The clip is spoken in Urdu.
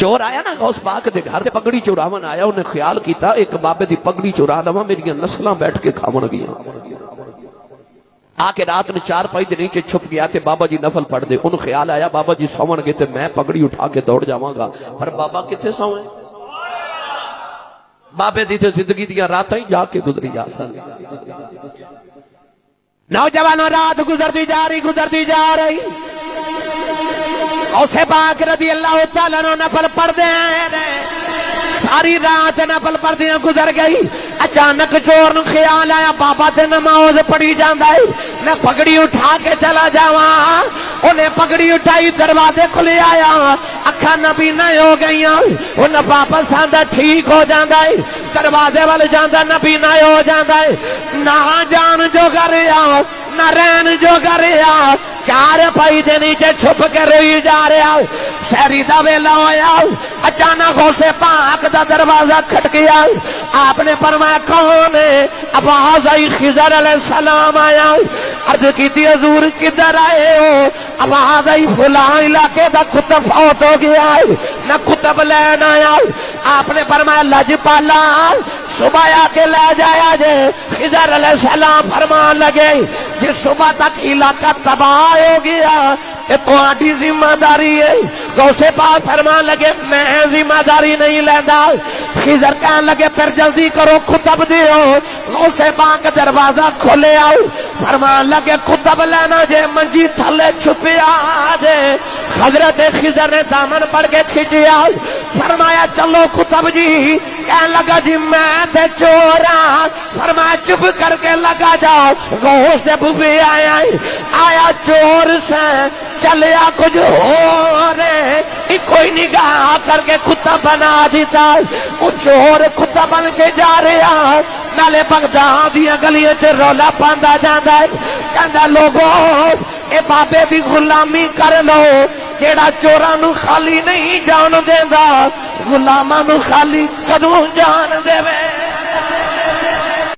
چور آیا نا غوث پاک دے گھر دے پگڑی چوراون آیا، انہیں خیال کیتا ایک بابے دی پگڑی چورا لواں، میری نسلاں بیٹھ کے کھاون گیاں۔ آ کے رات میں 4 پائی دے نیچے چھپ گیا تے بابا جی نفل پڑھ دے، انہوں خیال آیا بابا جی سون گے تے میں پگڑی اٹھا کے دوڑ جاواں گا، پر بابا کتھے سوئے؟ بابے دی تے زندگی دیاں راتاں ہی جا کے گزری جا سن۔ نوجوانوں رات گزرتی جا رہی، غوث پاک رضی اللہ تعالیٰ عنہ نفل پڑھ دے رہے، ساری رات نفل پڑھ دے گزر گئی۔ اچانک چور نو خیال آیا بابا تے نماز پڑھی جاندا ہے، میں پگڑی اٹھا کے چلا جاواں۔ انہیں پگڑی اٹھائی، دروازے کھلے آیا، اکھاں نبی نہ ہو گئیاں، انہیں واپس آندا ٹھیک ہو جاندا ہے، دروازے والے جاندا نبی نہ ہو جاندا ہے، نہ جان جو کریا نہ رہن جو کریا، 4 پائی دے نیچے چھپ کے روئی جا رہا۔ شہری دا ویلا ہویا، اچانک غوث پاک دا دروازہ کھٹ گیا، آپ نے فرمایا کون ہے؟ آواز آئی خضر علیہ السلام آیا، عرض کیتی حضور کدھر آئے ہو؟ آواز آئی فلاں علاقے دا کتب فوت ہو گیا ہے، نہ کتب لین آیا۔ آپ نے فرمایا لجپالا صبح آ کے لے جایا جے۔ خضر علیہ السلام فرمان لگے جس صبح تک علاقہ تباہ ہو گیا کہ تہاڈی ذمہ داری ہے۔ غوث پاک فرمان لگے میں ذمہ داری نہیں لیندا۔ خضر کہنے لگے پھر جلدی کرو کتب دیو۔ غوث پاک دروازہ کھولے آؤ، فرمان لگے کتب لینا جے منجی تھلے چھپیا جے۔ حضرت خضر نے دامن پڑ کے کھچیا، فرمایا چلو کتب جی۔ کہنے لگا جی میں تے چورا، فرمایا چپ کر کے لگا جاؤ۔ غوث نے بھی آیا چور سے چلیا کچھ ہو رہے، کوئی نگاہ کر کے کتا بنا دیتا، وہ چور کتا بن کے جا رہا، نالے بغداد دیا گلیاں چ رولا پاندا جاندا ہے، کہندا لوگوں اے بابے دی غلامی کر لو، جیڑا چوراں نو خالی نہیں جان دیندا، غلاماں نو خالی کدوں جان دے وے۔